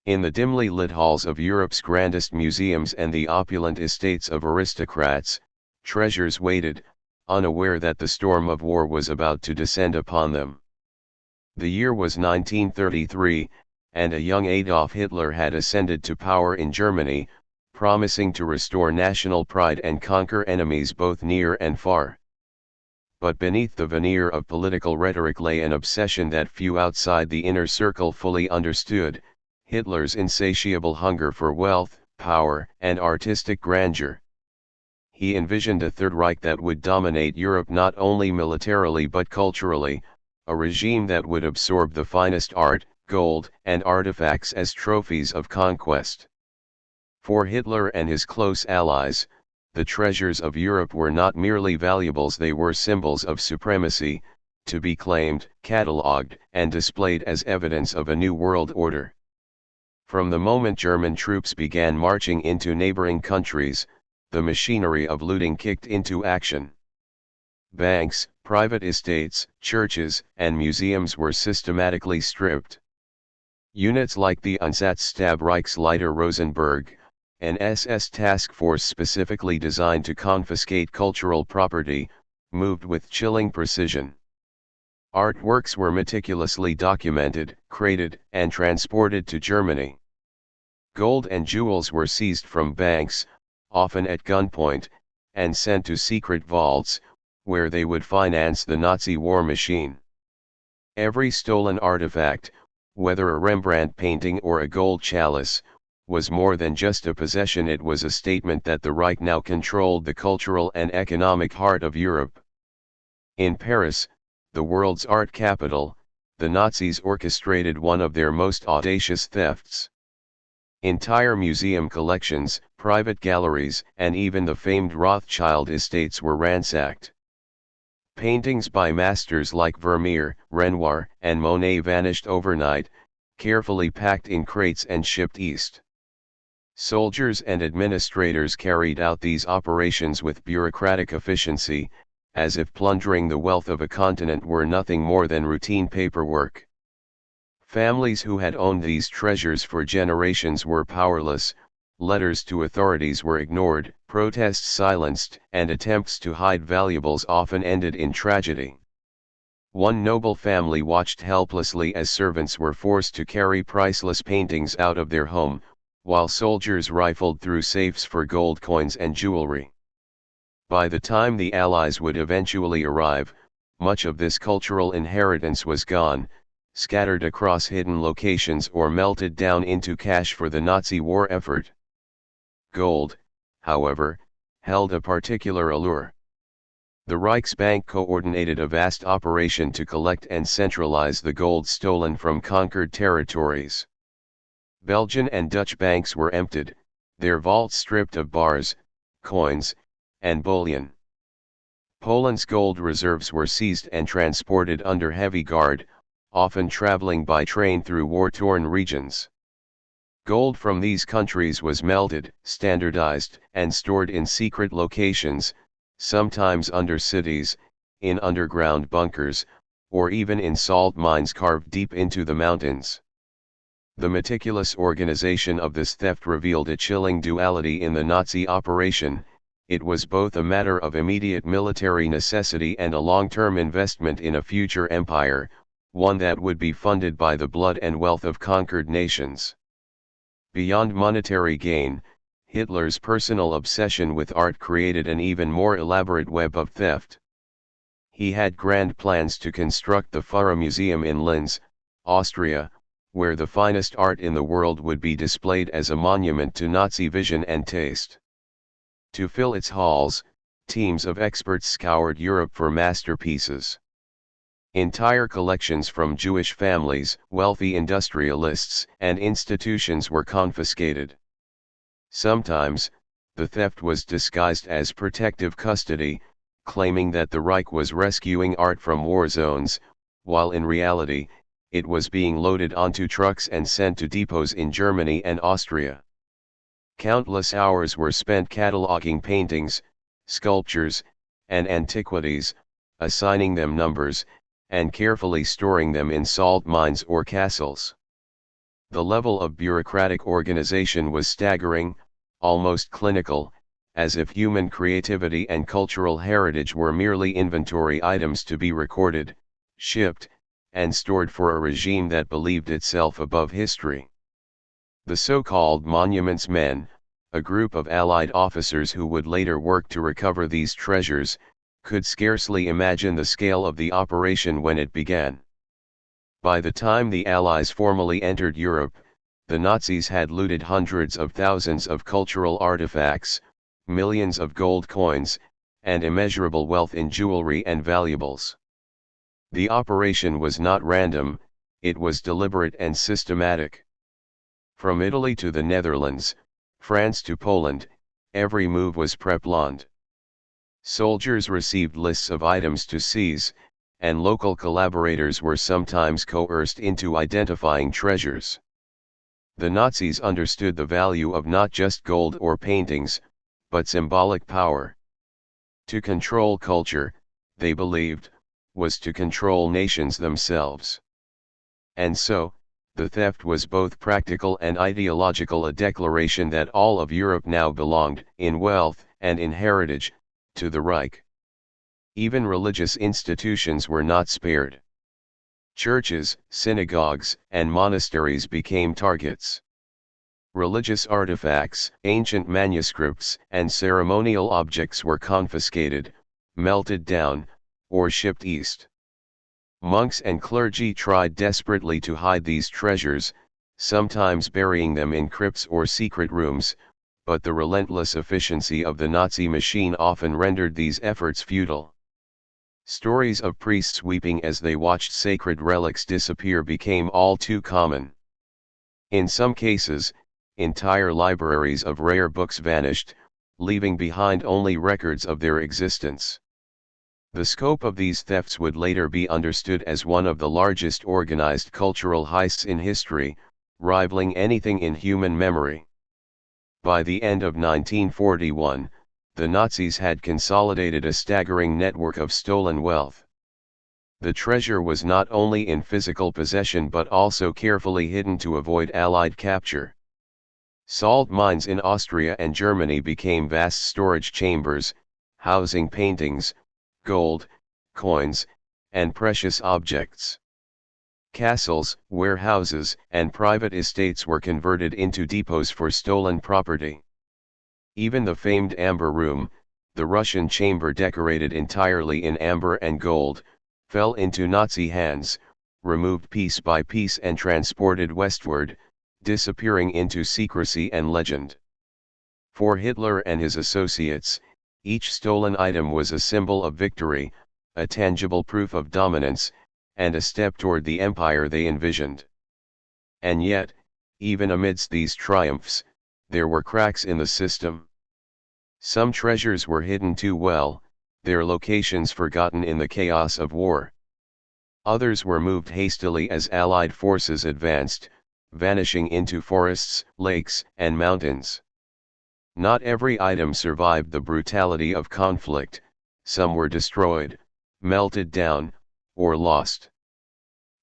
In the dimly lit halls of Europe's grandest museums and the opulent estates of aristocrats, treasures waited, unaware that the storm of war was about to descend upon them. The year was 1933, and a young Adolf Hitler had ascended to power in Germany, promising to restore national pride and conquer enemies both near and far. But beneath the veneer of political rhetoric lay an obsession that few outside the inner circle fully understood: Hitler's insatiable hunger for wealth, power, and artistic grandeur. He envisioned a Third Reich that would dominate Europe not only militarily but culturally, a regime that would absorb the finest art, gold, and artifacts as trophies of conquest. For Hitler and his close allies, the treasures of Europe were not merely valuables, they were symbols of supremacy, to be claimed, catalogued, and displayed as evidence of a new world order. From the moment German troops began marching into neighboring countries, the machinery of looting kicked into action. Banks, private estates, churches, and museums were systematically stripped. Units like the Einsatzstab Rosenberg, an SS task force specifically designed to confiscate cultural property, moved with chilling precision. Artworks were meticulously documented, crated, and transported to Germany. Gold and jewels were seized from banks, often at gunpoint, and sent to secret vaults, where they would finance the Nazi war machine. Every stolen artifact, whether a Rembrandt painting or a gold chalice, was more than just a possession, it was a statement that the Reich now controlled the cultural and economic heart of Europe. In Paris, the world's art capital, the Nazis orchestrated one of their most audacious thefts. Entire museum collections, private galleries, and even the famed Rothschild estates were ransacked. Paintings by masters like Vermeer, Renoir, and Monet vanished overnight, carefully packed in crates and shipped east. Soldiers and administrators carried out these operations with bureaucratic efficiency, as if plundering the wealth of a continent were nothing more than routine paperwork. Families who had owned these treasures for generations were powerless, letters to authorities were ignored, protests silenced, and attempts to hide valuables often ended in tragedy. One noble family watched helplessly as servants were forced to carry priceless paintings out of their home, while soldiers rifled through safes for gold coins and jewelry. By the time the Allies would eventually arrive, much of this cultural inheritance was gone, scattered across hidden locations or melted down into cash for the Nazi war effort. Gold, however, held a particular allure. The Reichsbank coordinated a vast operation to collect and centralize the gold stolen from conquered territories. Belgian and Dutch banks were emptied, their vaults stripped of bars, coins, and bullion. Poland's gold reserves were seized and transported under heavy guard, often traveling by train through war-torn regions. Gold from these countries was melted, standardized, and stored in secret locations, sometimes under cities, in underground bunkers, or even in salt mines carved deep into the mountains. The meticulous organization of this theft revealed a chilling duality in the Nazi operation: it was both a matter of immediate military necessity and a long-term investment in a future empire, one that would be funded by the blood and wealth of conquered nations. Beyond monetary gain, Hitler's personal obsession with art created an even more elaborate web of theft. He had grand plans to construct the Führer Museum in Linz, Austria, where the finest art in the world would be displayed as a monument to Nazi vision and taste. To fill its halls, teams of experts scoured Europe for masterpieces. Entire collections from Jewish families, wealthy industrialists, and institutions were confiscated. Sometimes, the theft was disguised as protective custody, claiming that the Reich was rescuing art from war zones, while in reality, it was being loaded onto trucks and sent to depots in Germany and Austria. Countless hours were spent cataloging paintings, sculptures, and antiquities, assigning them numbers, and carefully storing them in salt mines or castles. The level of bureaucratic organization was staggering, almost clinical, as if human creativity and cultural heritage were merely inventory items to be recorded, shipped, and stored for a regime that believed itself above history. The so-called Monuments Men, a group of Allied officers who would later work to recover these treasures, could scarcely imagine the scale of the operation when it began. By the time the Allies formally entered Europe, the Nazis had looted hundreds of thousands of cultural artifacts, millions of gold coins, and immeasurable wealth in jewelry and valuables. The operation was not random, it was deliberate and systematic. From Italy to the Netherlands, France to Poland, every move was pre-planned. Soldiers received lists of items to seize, and local collaborators were sometimes coerced into identifying treasures. The Nazis understood the value of not just gold or paintings, but symbolic power. To control culture, they believed, was to control nations themselves. And so, the theft was both practical and ideological, a declaration that all of Europe now belonged, in wealth and in heritage, to the Reich. Even religious institutions were not spared. Churches, synagogues, and monasteries became targets. Religious artifacts, ancient manuscripts, and ceremonial objects were confiscated, melted down, or shipped east. Monks and clergy tried desperately to hide these treasures, sometimes burying them in crypts or secret rooms, but the relentless efficiency of the Nazi machine often rendered these efforts futile. Stories of priests weeping as they watched sacred relics disappear became all too common. In some cases, entire libraries of rare books vanished, leaving behind only records of their existence. The scope of these thefts would later be understood as one of the largest organized cultural heists in history, rivaling anything in human memory. By the end of 1941, the Nazis had consolidated a staggering network of stolen wealth. The treasure was not only in physical possession but also carefully hidden to avoid Allied capture. Salt mines in Austria and Germany became vast storage chambers, housing paintings, gold, coins, and precious objects. Castles, warehouses, and private estates were converted into depots for stolen property. Even the famed Amber Room, the Russian chamber decorated entirely in amber and gold, fell into Nazi hands, removed piece by piece and transported westward, disappearing into secrecy and legend. For Hitler and his associates, each stolen item was a symbol of victory, a tangible proof of dominance, and a step toward the empire they envisioned. And yet, even amidst these triumphs, there were cracks in the system. Some treasures were hidden too well, their locations forgotten in the chaos of war. Others were moved hastily as Allied forces advanced, vanishing into forests, lakes, and mountains. Not every item survived the brutality of conflict, some were destroyed, melted down, or lost.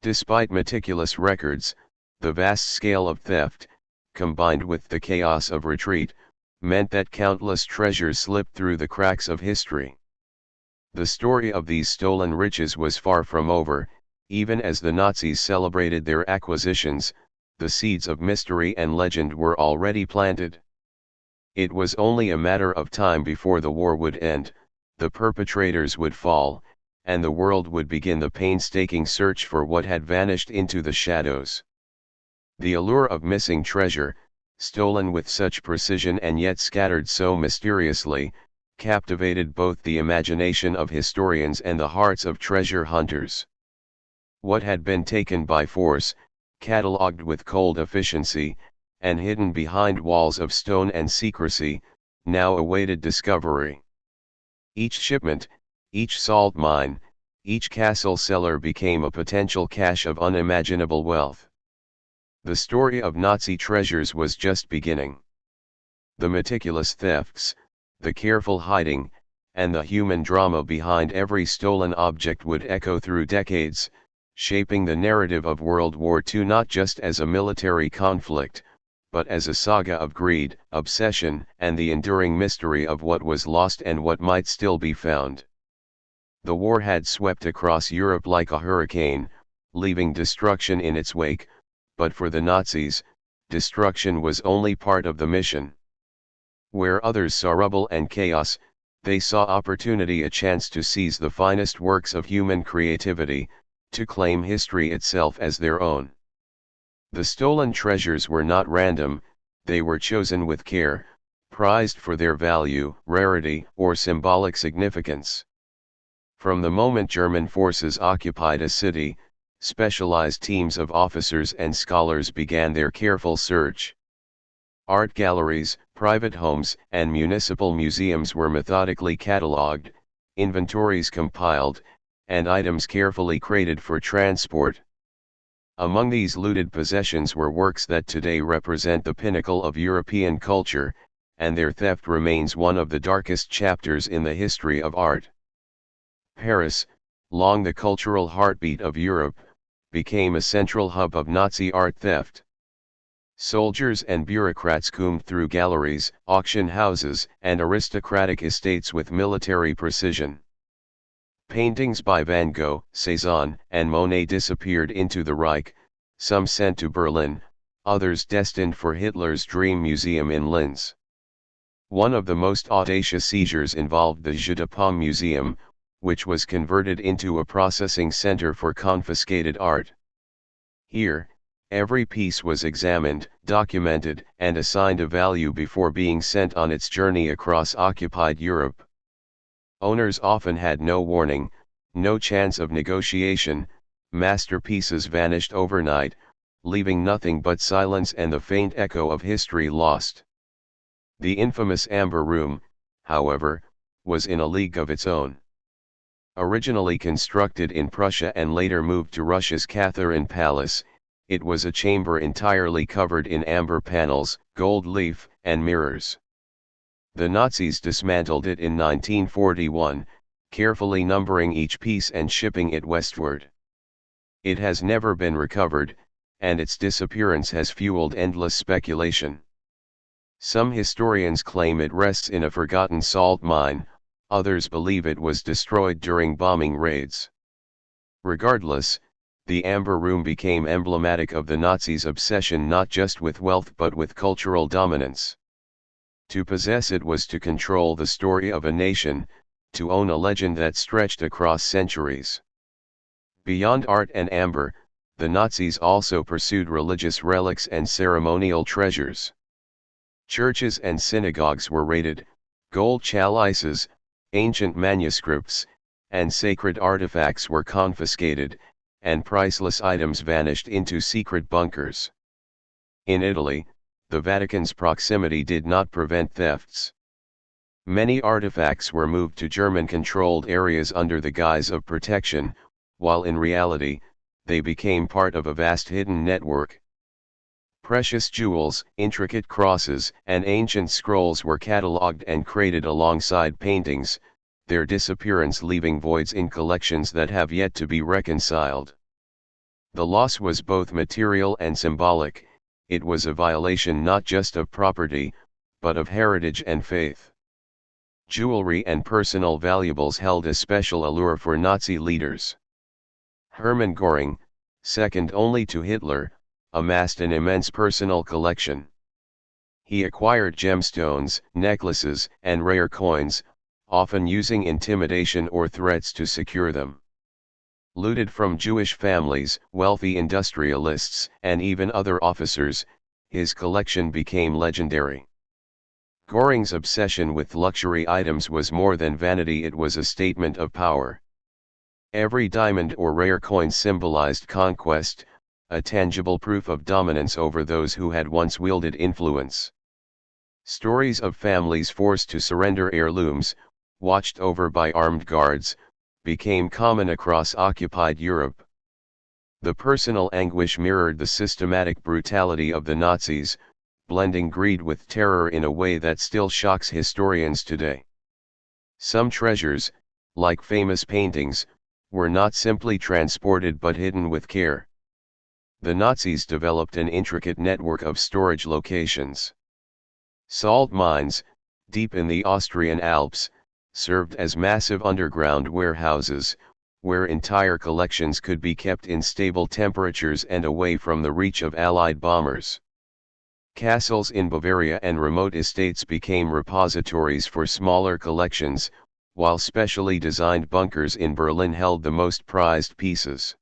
Despite meticulous records, the vast scale of theft, combined with the chaos of retreat, meant that countless treasures slipped through the cracks of history. The story of these stolen riches was far from over, even as the Nazis celebrated their acquisitions, the seeds of mystery and legend were already planted. It was only a matter of time before the war would end, the perpetrators would fall, and the world would begin the painstaking search for what had vanished into the shadows. The allure of missing treasure, stolen with such precision and yet scattered so mysteriously, captivated both the imagination of historians and the hearts of treasure hunters. What had been taken by force, catalogued with cold efficiency, and hidden behind walls of stone and secrecy, now awaited discovery. Each shipment, each salt mine, each castle cellar became a potential cache of unimaginable wealth. The story of Nazi treasures was just beginning. The meticulous thefts, the careful hiding, and the human drama behind every stolen object would echo through decades, shaping the narrative of World War II not just as a military conflict, but as a saga of greed, obsession, and the enduring mystery of what was lost and what might still be found. The war had swept across Europe like a hurricane, leaving destruction in its wake, but for the Nazis, destruction was only part of the mission. Where others saw rubble and chaos, they saw opportunity, a chance to seize the finest works of human creativity, to claim history itself as their own. The stolen treasures were not random, they were chosen with care, prized for their value, rarity, or symbolic significance. From the moment German forces occupied a city, specialized teams of officers and scholars began their careful search. Art galleries, private homes, and municipal museums were methodically catalogued, inventories compiled, and items carefully crated for transport. Among these looted possessions were works that today represent the pinnacle of European culture, and their theft remains one of the darkest chapters in the history of art. Paris, long the cultural heartbeat of Europe, became a central hub of Nazi art theft. Soldiers and bureaucrats combed through galleries, auction houses, and aristocratic estates with military precision. Paintings by Van Gogh, Cézanne, and Monet disappeared into the Reich, some sent to Berlin, others destined for Hitler's dream museum in Linz. One of the most audacious seizures involved the Jeu de Paume Museum, which was converted into a processing center for confiscated art. Here, every piece was examined, documented, and assigned a value before being sent on its journey across occupied Europe. Owners often had no warning, no chance of negotiation, masterpieces vanished overnight, leaving nothing but silence and the faint echo of history lost. The infamous Amber Room, however, was in a league of its own. Originally constructed in Prussia and later moved to Russia's Catherine Palace, it was a chamber entirely covered in amber panels, gold leaf, and mirrors. The Nazis dismantled it in 1941, carefully numbering each piece and shipping it westward. It has never been recovered, and its disappearance has fueled endless speculation. Some historians claim it rests in a forgotten salt mine, others believe it was destroyed during bombing raids. Regardless, the Amber Room became emblematic of the Nazis' obsession not just with wealth but with cultural dominance. To possess it was to control the story of a nation, to own a legend that stretched across centuries. Beyond art and amber, the Nazis also pursued religious relics and ceremonial treasures. Churches and synagogues were raided, gold chalices, ancient manuscripts, and sacred artifacts were confiscated, and priceless items vanished into secret bunkers. In Italy, the Vatican's proximity did not prevent thefts. Many artifacts were moved to German-controlled areas under the guise of protection, while in reality, they became part of a vast hidden network. Precious jewels, intricate crosses, and ancient scrolls were catalogued and crated alongside paintings, their disappearance leaving voids in collections that have yet to be reconciled. The loss was both material and symbolic. It was a violation not just of property, but of heritage and faith. Jewelry and personal valuables held a special allure for Nazi leaders. Hermann Göring, second only to Hitler, amassed an immense personal collection. He acquired gemstones, necklaces, and rare coins, often using intimidation or threats to secure them. Looted from Jewish families, wealthy industrialists, and even other officers, his collection became legendary. Göring's obsession with luxury items was more than vanity, it was a statement of power. Every diamond or rare coin symbolized conquest, a tangible proof of dominance over those who had once wielded influence. Stories of families forced to surrender heirlooms, watched over by armed guards, became common across occupied Europe. The personal anguish mirrored the systematic brutality of the Nazis, blending greed with terror in a way that still shocks historians today. Some treasures, like famous paintings, were not simply transported but hidden with care. The Nazis developed an intricate network of storage locations. Salt mines, deep in the Austrian Alps, served as massive underground warehouses, where entire collections could be kept in stable temperatures and away from the reach of Allied bombers. Castles in Bavaria and remote estates became repositories for smaller collections, while specially designed bunkers in Berlin held the most prized pieces.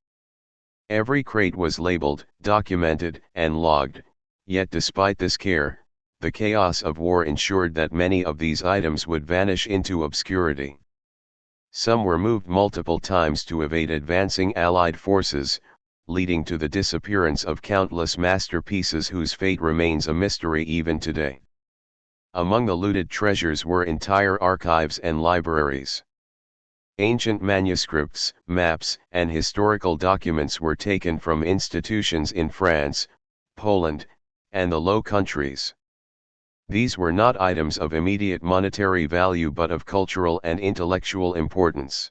Every crate was labeled, documented, and logged, yet despite this care, the chaos of war ensured that many of these items would vanish into obscurity. Some were moved multiple times to evade advancing Allied forces, leading to the disappearance of countless masterpieces whose fate remains a mystery even today. Among the looted treasures were entire archives and libraries. Ancient manuscripts, maps, and historical documents were taken from institutions in France, Poland, and the Low Countries. These were not items of immediate monetary value but of cultural and intellectual importance.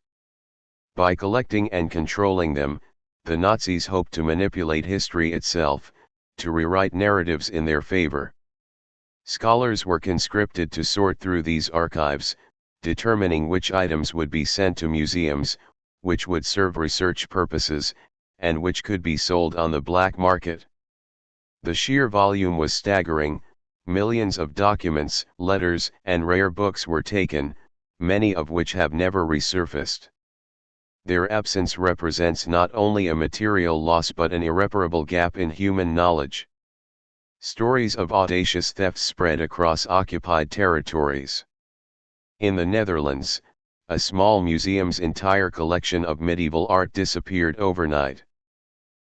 By collecting and controlling them, the Nazis hoped to manipulate history itself, to rewrite narratives in their favor. Scholars were conscripted to sort through these archives, determining which items would be sent to museums, which would serve research purposes, and which could be sold on the black market. The sheer volume was staggering. Millions of documents, letters, and rare books were taken, many of which have never resurfaced. Their absence represents not only a material loss but an irreparable gap in human knowledge. Stories of audacious thefts spread across occupied territories. In the Netherlands, a small museum's entire collection of medieval art disappeared overnight.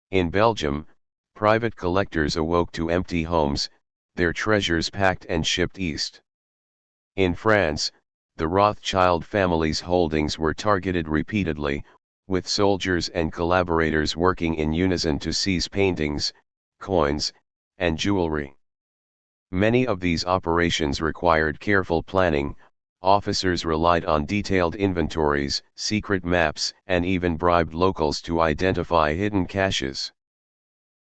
In Belgium, private collectors awoke to empty homes, their treasures packed and shipped east. In France, the Rothschild family's holdings were targeted repeatedly, with soldiers and collaborators working in unison to seize paintings, coins, and jewelry. Many of these operations required careful planning. Officers relied on detailed inventories, secret maps, and even bribed locals to identify hidden caches.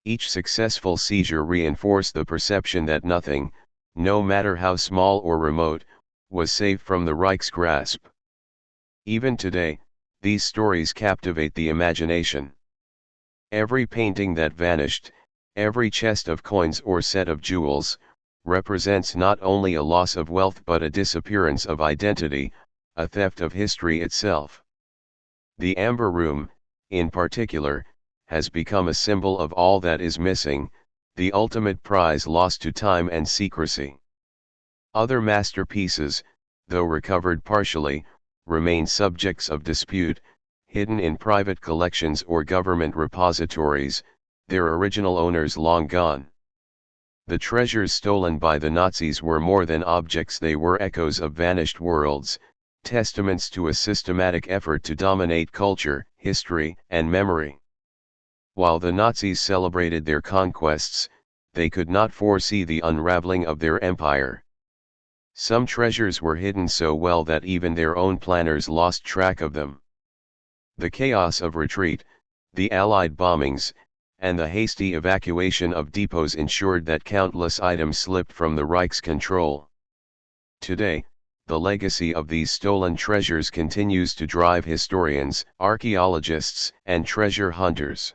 Each successful seizure reinforced the perception that nothing, no matter how small or remote, was safe from the Reich's grasp. Even today, these stories captivate the imagination. Every painting that vanished, every chest of coins or set of jewels, represents not only a loss of wealth but a disappearance of identity, a theft of history itself. The Amber Room, in particular, has become a symbol of all that is missing, the ultimate prize lost to time and secrecy. Other masterpieces, though recovered partially, remain subjects of dispute, hidden in private collections or government repositories, their original owners long gone. The treasures stolen by the Nazis were more than objects, they were echoes of vanished worlds, testaments to a systematic effort to dominate culture, history, and memory. While the Nazis celebrated their conquests, they could not foresee the unraveling of their empire. Some treasures were hidden so well that even their own planners lost track of them. The chaos of retreat, the Allied bombings, and the hasty evacuation of depots ensured that countless items slipped from the Reich's control. Today, the legacy of these stolen treasures continues to drive historians, archaeologists, and treasure hunters.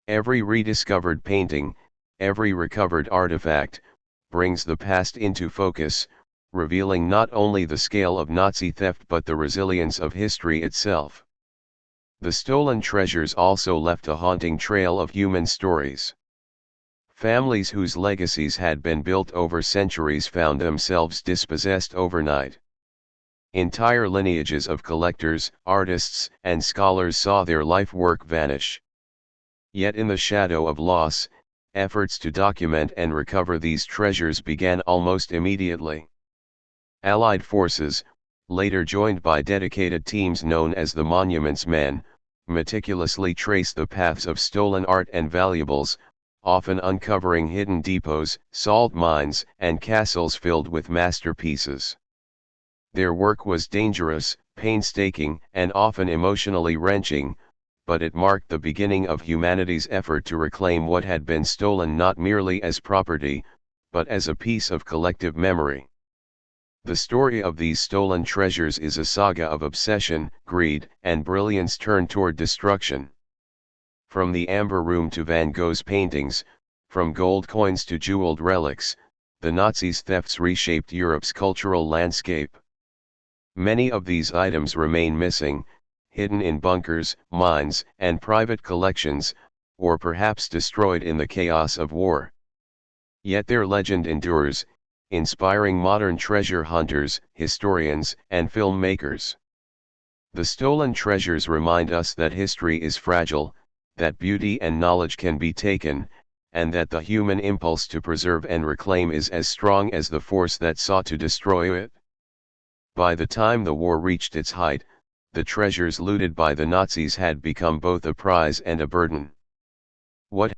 Every rediscovered painting, every recovered artifact, brings the past into focus, revealing not only the scale of Nazi theft but the resilience of history itself. The stolen treasures also left a haunting trail of human stories. Families whose legacies had been built over centuries found themselves dispossessed overnight. Entire lineages of collectors, artists, and scholars saw their life work vanish. Yet in the shadow of loss, efforts to document and recover these treasures began almost immediately. Allied forces, later joined by dedicated teams known as the Monuments Men, meticulously traced the paths of stolen art and valuables, often uncovering hidden depots, salt mines, and castles filled with masterpieces. Their work was dangerous, painstaking and often emotionally wrenching, but it marked the beginning of humanity's effort to reclaim what had been stolen not merely as property, but as a piece of collective memory. The story of these stolen treasures is a saga of obsession, greed, and brilliance turned toward destruction. From the Amber Room to Van Gogh's paintings, from gold coins to jeweled relics, the Nazis' thefts reshaped Europe's cultural landscape. Many of these items remain missing, hidden in bunkers, mines, and private collections, or perhaps destroyed in the chaos of war. Yet their legend endures, inspiring modern treasure hunters, historians, and filmmakers. The stolen treasures remind us that history is fragile, that beauty and knowledge can be taken, and that the human impulse to preserve and reclaim is as strong as the force that sought to destroy it. By the time the war reached its height, the treasures looted by the Nazis had become both a prize and a burden. What